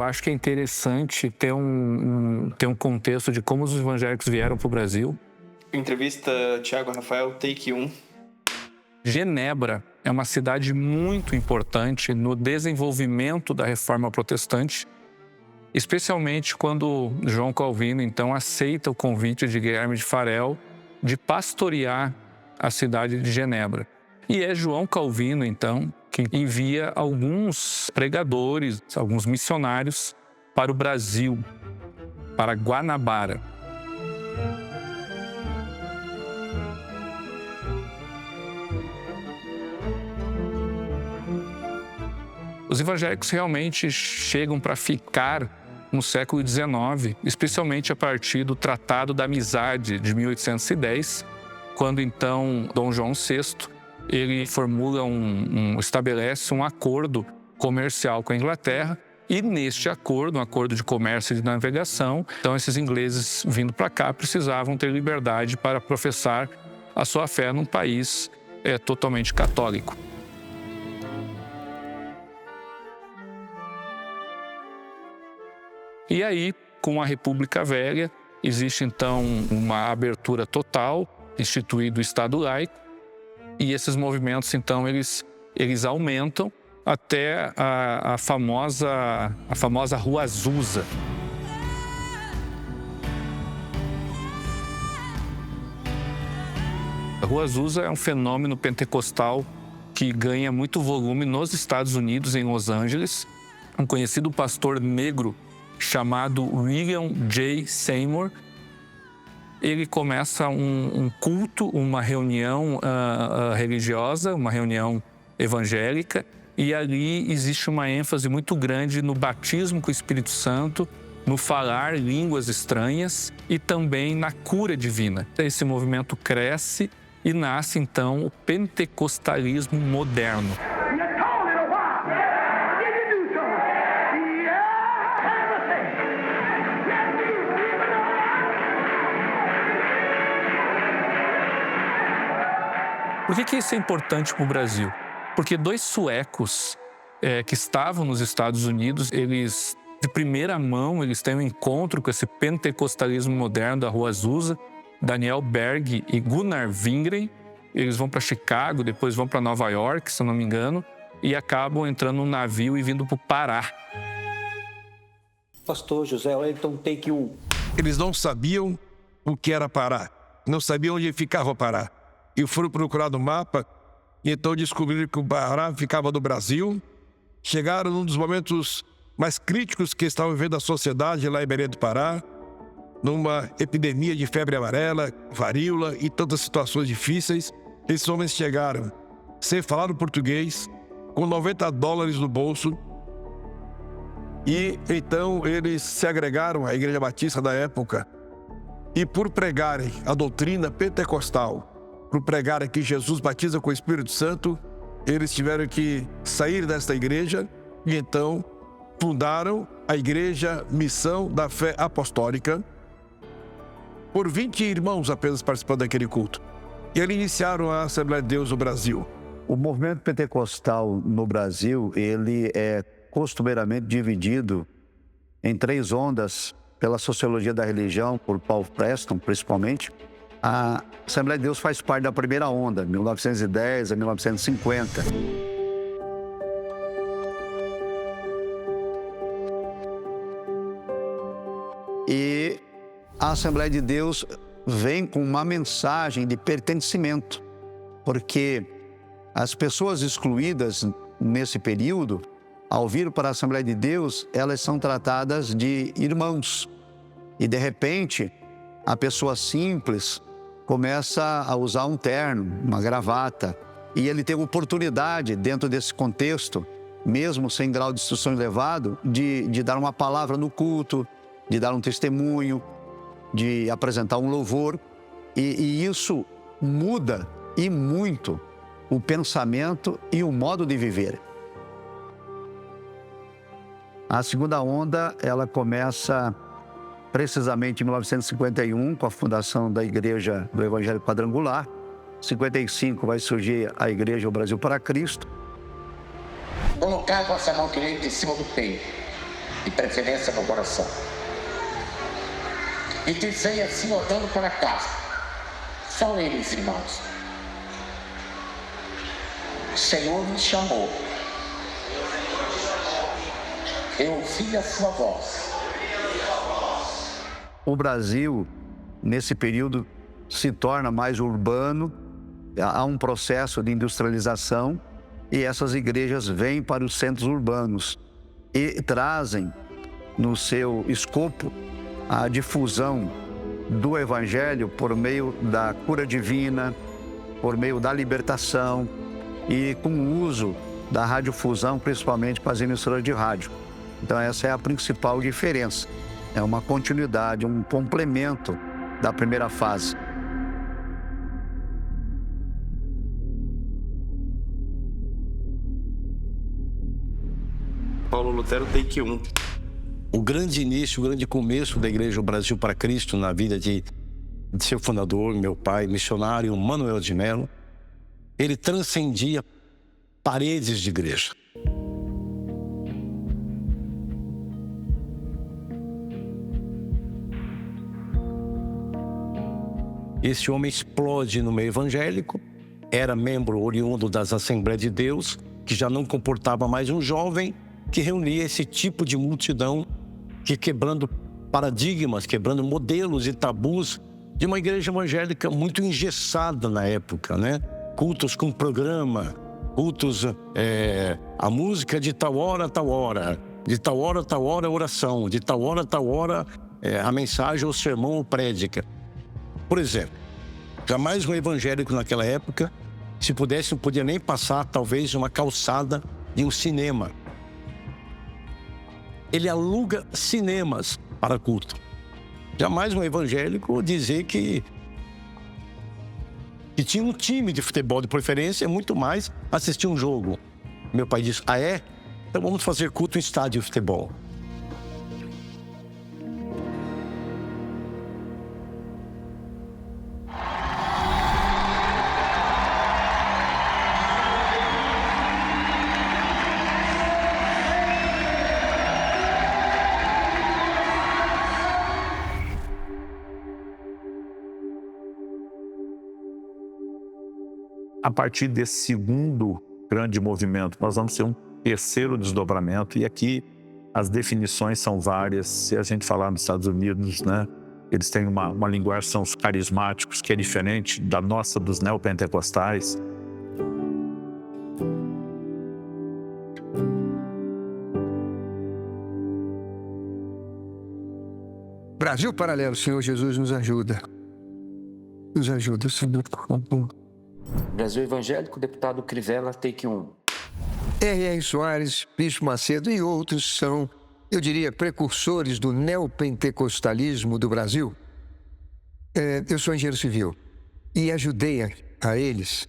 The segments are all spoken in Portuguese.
Eu acho que é interessante ter um contexto de como os evangélicos vieram para o Brasil. Entrevista Thiago Rafael, take 1. Genebra é uma cidade muito importante no desenvolvimento da reforma protestante, especialmente quando João Calvino, então, aceita o convite de Guilherme de Farel de pastorear a cidade de Genebra. E é João Calvino, então, que envia alguns pregadores, alguns missionários para o Brasil, para Guanabara. Os evangélicos realmente chegam para ficar no século XIX, especialmente a partir do Tratado da Amizade de 1810, quando então Dom João VI ele formula estabelece um acordo comercial com a Inglaterra, e neste acordo, um acordo de comércio e de navegação, então esses ingleses vindo para cá precisavam ter liberdade para professar a sua fé num país totalmente católico. E aí, com a República Velha, existe então uma abertura total, instituído o Estado laico, e esses movimentos, então, eles aumentam até a famosa Rua Azusa. A Rua Azusa é um fenômeno pentecostal que ganha muito volume nos Estados Unidos, em Los Angeles. Um conhecido pastor negro chamado William J. Seymour, ele começa um culto, uma reunião religiosa, uma reunião evangélica, e ali existe uma ênfase muito grande no batismo com o Espírito Santo, no falar línguas estranhas e também na cura divina. Esse movimento cresce e nasce então o pentecostalismo moderno. Por que isso é importante para o Brasil? Porque dois suecos que estavam nos Estados Unidos, eles, de primeira mão, eles têm um encontro com esse pentecostalismo moderno da Rua Azusa, Daniel Berg e Gunnar Wingren. Eles vão para Chicago, depois vão para Nova York, se eu não me engano, e acabam entrando num navio e vindo para o Pará. Pastor José Wellington, take 1. Eles não sabiam o que era Pará, não sabiam onde ficava Pará. E foram procurar no mapa, e então descobriram que o Pará ficava no Brasil. Chegaram num dos momentos mais críticos que estavam vivendo a sociedade lá em Belém do Pará, numa epidemia de febre amarela, varíola e tantas situações difíceis. Esses homens chegaram sem falar o português, com $90 no bolso, e então eles se agregaram à Igreja Batista da época, e por pregarem a doutrina pentecostal, por pregar que Jesus batiza com o Espírito Santo, eles tiveram que sair desta igreja e então fundaram a Igreja Missão da Fé Apostólica, por 20 irmãos apenas participando daquele culto. E eles iniciaram a Assembleia de Deus no Brasil. O movimento pentecostal no Brasil, ele é costumeiramente dividido em 3 ondas pela sociologia da religião, por Paul Preston, principalmente. A Assembleia de Deus faz parte da primeira onda, 1910 a 1950. E a Assembleia de Deus vem com uma mensagem de pertencimento, porque as pessoas excluídas nesse período, ao vir para a Assembleia de Deus, elas são tratadas de irmãos. E, de repente, a pessoa simples começa a usar um terno, uma gravata, e ele tem oportunidade, dentro desse contexto, mesmo sem grau de instrução elevado, de dar uma palavra no culto, de dar um testemunho, de apresentar um louvor, e isso muda, e muito, o pensamento e o modo de viver. A segunda onda, ela começa precisamente em 1951, com a fundação da Igreja do Evangelho Quadrangular. Em 55 vai surgir a Igreja O Brasil para Cristo. Colocar a vossa mão direita em cima do peito. de preferência no coração. E dizei assim, olhando para cá: são eles, irmãos. O Senhor me chamou. Eu ouvi a sua voz. O Brasil, nesse período, se torna mais urbano, há um processo de industrialização e essas igrejas vêm para os centros urbanos e trazem no seu escopo a difusão do Evangelho por meio da cura divina, por meio da libertação e com o uso da radiodifusão, principalmente para as emissoras de rádio. Então essa é a principal diferença. É uma continuidade, um complemento da primeira fase. Paulo Lutero, take 1. O grande início, o grande começo da Igreja Brasil para Cristo na vida de seu fundador, meu pai, missionário Manuel de Mello, ele transcendia paredes de igreja. Esse homem explode no meio evangélico, era membro oriundo das Assembleias de Deus, que já não comportava mais um jovem, que reunia esse tipo de multidão, que quebrando paradigmas, quebrando modelos e tabus de uma igreja evangélica muito engessada na época, né? Cultos com programa, cultos, a música de tal hora a tal hora, de tal hora a oração, de tal hora a mensagem ou sermão ou prédica. Por exemplo, jamais um evangélico naquela época, se pudesse, não podia nem passar, talvez, uma calçada de um cinema. Ele aluga cinemas para culto. Jamais um evangélico dizer que tinha um time de futebol de preferência, muito mais assistir um jogo. Meu pai disse: ah, é? Então vamos fazer culto em estádio de futebol. A partir desse segundo grande movimento, nós vamos ter um terceiro desdobramento, e aqui as definições são várias. Se a gente falar nos Estados Unidos, né, eles têm uma linguagem, são os carismáticos, que é diferente da nossa, dos neopentecostais. Brasil paralelo, Senhor Jesus, nos ajuda. Nos ajuda, Senhor. Brasil Evangélico, deputado Crivella, take 1. R.R. Soares, Bispo Macedo e outros são, eu diria, precursores do neopentecostalismo do Brasil. Eu sou engenheiro civil e ajudei a eles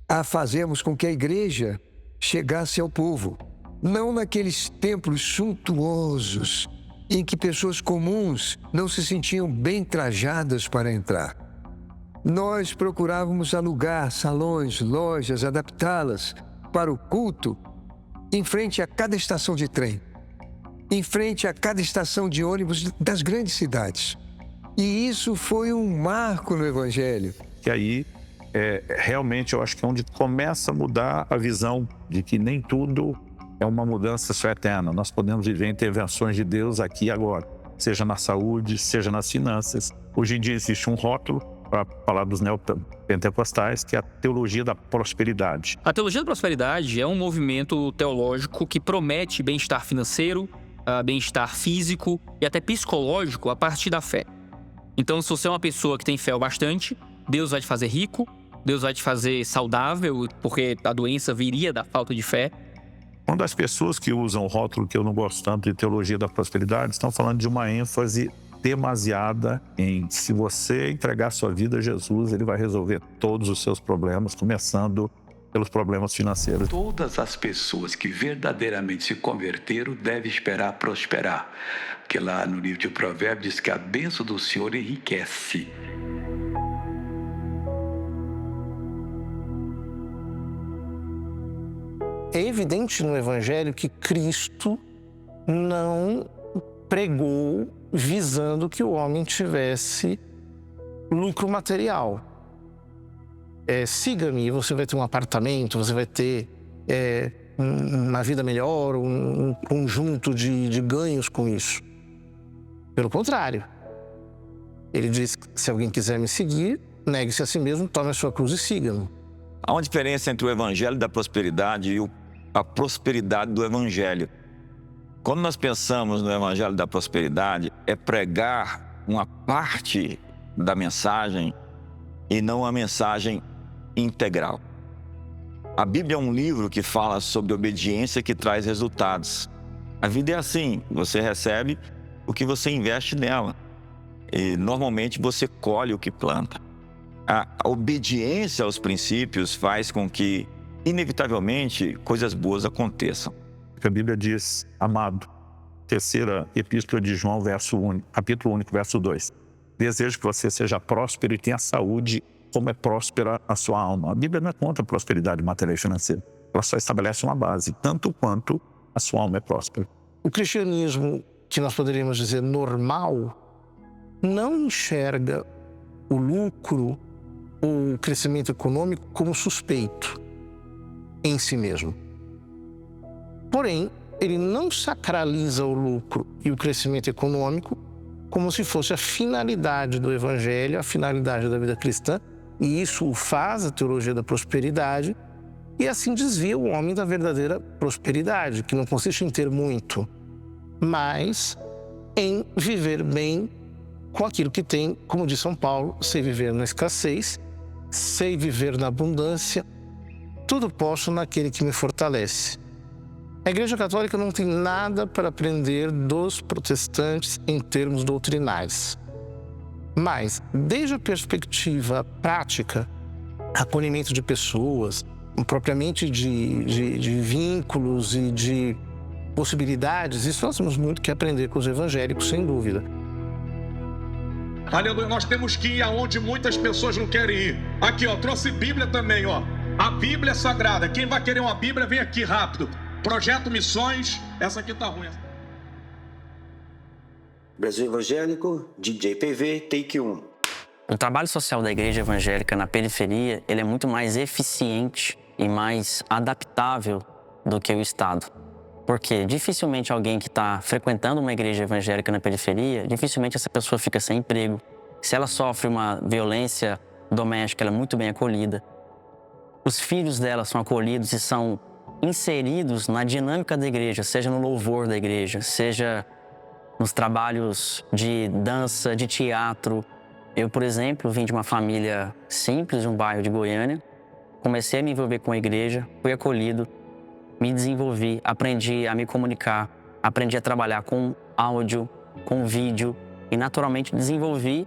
a fazermos com que a igreja chegasse ao povo. Não naqueles templos suntuosos em que pessoas comuns não se sentiam bem trajadas para entrar. Nós procurávamos alugar salões, lojas, adaptá-las para o culto em frente a cada estação de trem, em frente a cada estação de ônibus das grandes cidades. E isso foi um marco no Evangelho. E aí, realmente, eu acho que é onde começa a mudar a visão de que nem tudo é uma mudança só eterna. Nós podemos viver intervenções de Deus aqui e agora, seja na saúde, seja nas finanças. Hoje em dia existe um rótulo para falar dos neopentecostais, que é a teologia da prosperidade. A teologia da prosperidade é um movimento teológico que promete bem-estar financeiro, bem-estar físico e até psicológico a partir da fé. Então, se você é uma pessoa que tem fé o bastante, Deus vai te fazer rico, Deus vai te fazer saudável, porque a doença viria da falta de fé. Quando as pessoas que usam o rótulo, que eu não gosto tanto, de teologia da prosperidade, estão falando de uma ênfase demasiada em se você entregar sua vida a Jesus, ele vai resolver todos os seus problemas, começando pelos problemas financeiros. Todas as pessoas que verdadeiramente se converteram devem esperar prosperar, porque lá no livro de Provérbios diz que a bênção do Senhor enriquece. É evidente no Evangelho que Cristo não pregou visando que o homem tivesse lucro material. Siga-me, você vai ter um apartamento, você vai ter uma vida melhor, um conjunto de ganhos com isso. Pelo contrário, ele diz que se alguém quiser me seguir, negue-se a si mesmo, tome a sua cruz e siga-me. Há uma diferença entre o evangelho da prosperidade e a prosperidade do evangelho. Quando nós pensamos no evangelho da prosperidade, é pregar uma parte da mensagem e não a mensagem integral. A Bíblia é um livro que fala sobre obediência que traz resultados. A vida é assim, você recebe o que você investe nela. E normalmente você colhe o que planta. A obediência aos princípios faz com que, inevitavelmente, coisas boas aconteçam. A Bíblia diz, amado, terceira epístola de João, capítulo único, verso 2. Desejo que você seja próspero e tenha saúde, como é próspera a sua alma. A Bíblia não é contra a prosperidade material e financeira. Ela só estabelece uma base, tanto quanto a sua alma é próspera. O cristianismo, que nós poderíamos dizer normal, não enxerga o lucro ou o crescimento econômico como suspeito em si mesmo. Porém, ele não sacraliza o lucro e o crescimento econômico como se fosse a finalidade do evangelho, a finalidade da vida cristã, e isso o faz a teologia da prosperidade, e assim desvia o homem da verdadeira prosperidade, que não consiste em ter muito, mas em viver bem com aquilo que tem, como diz São Paulo, sei viver na escassez, sei viver na abundância, tudo posso naquele que me fortalece. A Igreja Católica não tem nada para aprender dos protestantes em termos doutrinais. Mas, desde a perspectiva prática, acolhimento de pessoas, propriamente de vínculos e de possibilidades, isso nós temos muito que aprender com os evangélicos, sem dúvida. Aleluia, nós temos que ir aonde muitas pessoas não querem ir. Aqui, ó, trouxe Bíblia também, ó. A Bíblia é sagrada. Quem vai querer uma Bíblia, vem aqui rápido. Projeto Missões, essa aqui tá ruim. Brasil Evangélico, DJ PV, take 1. O trabalho social da igreja evangélica na periferia, ele é muito mais eficiente e mais adaptável do que o Estado. Porque dificilmente alguém que está frequentando uma igreja evangélica na periferia, dificilmente essa pessoa fica sem emprego. Se ela sofre uma violência doméstica, ela é muito bem acolhida. Os filhos dela são acolhidos e são inseridos na dinâmica da igreja, seja no louvor da igreja, seja nos trabalhos de dança, de teatro. Eu, por exemplo, vim de uma família simples, de um bairro de Goiânia. Comecei a me envolver com a igreja, fui acolhido, me desenvolvi, aprendi a me comunicar, aprendi a trabalhar com áudio, com vídeo e, naturalmente, desenvolvi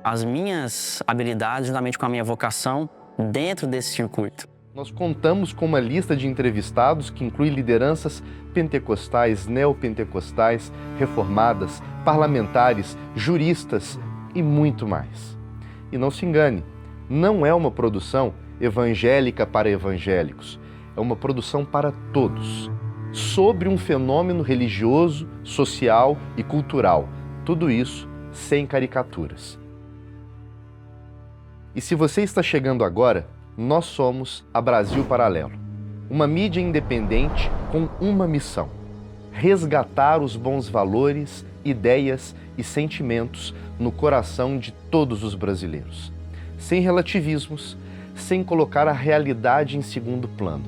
as minhas habilidades, juntamente com a minha vocação, dentro desse circuito. Nós contamos com uma lista de entrevistados que inclui lideranças pentecostais, neopentecostais, reformadas, parlamentares, juristas e muito mais. E não se engane, não é uma produção evangélica para evangélicos, é uma produção para todos, sobre um fenômeno religioso, social e cultural, tudo isso sem caricaturas. E se você está chegando agora, nós somos a Brasil Paralelo, uma mídia independente com uma missão: resgatar os bons valores, ideias e sentimentos no coração de todos os brasileiros, sem relativismos, sem colocar a realidade em segundo plano.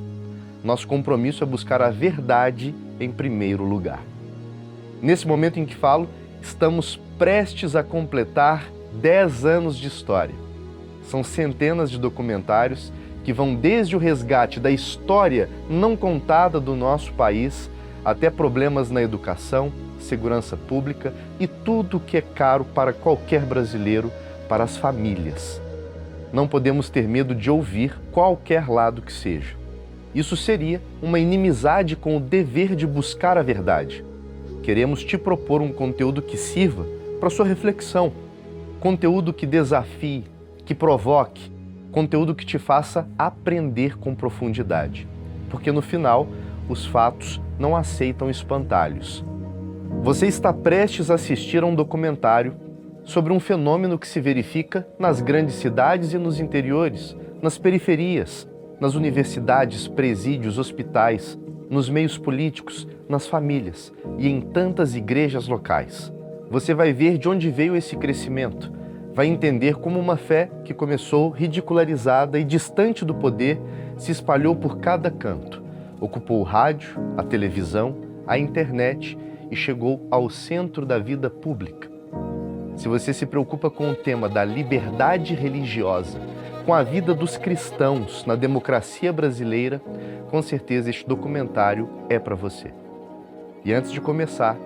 Nosso compromisso é buscar a verdade em primeiro lugar. Nesse momento em que falo, estamos prestes a completar 10 anos de história. São centenas de documentários que vão desde o resgate da história não contada do nosso país até problemas na educação, segurança pública e tudo que é caro para qualquer brasileiro, para as famílias. Não podemos ter medo de ouvir qualquer lado que seja. Isso seria uma inimizade com o dever de buscar a verdade. Queremos te propor um conteúdo que sirva para sua reflexão, conteúdo que desafie, que provoque, conteúdo que te faça aprender com profundidade. Porque no final, os fatos não aceitam espantalhos. Você está prestes a assistir a um documentário sobre um fenômeno que se verifica nas grandes cidades e nos interiores, nas periferias, nas universidades, presídios, hospitais, nos meios políticos, nas famílias e em tantas igrejas locais. Você vai ver de onde veio esse crescimento, vai entender como uma fé que começou ridicularizada e distante do poder se espalhou por cada canto, ocupou o rádio, a televisão, a internet e chegou ao centro da vida pública. Se você se preocupa com o tema da liberdade religiosa, com a vida dos cristãos na democracia brasileira, com certeza este documentário é para você. E antes de começar,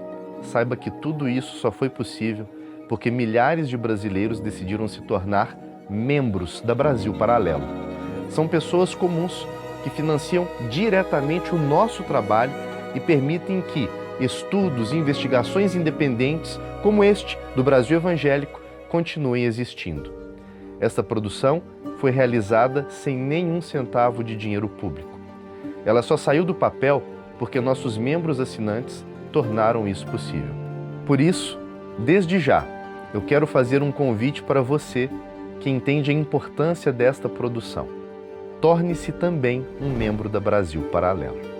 saiba que tudo isso só foi possível porque milhares de brasileiros decidiram se tornar membros da Brasil Paralelo. São pessoas comuns que financiam diretamente o nosso trabalho e permitem que estudos e investigações independentes, como este do Brasil Evangélico, continuem existindo. Esta produção foi realizada sem nenhum centavo de dinheiro público. Ela só saiu do papel porque nossos membros assinantes tornaram isso possível. Por isso, desde já, eu quero fazer um convite para você que entende a importância desta produção. Torne-se também um membro da Brasil Paralelo.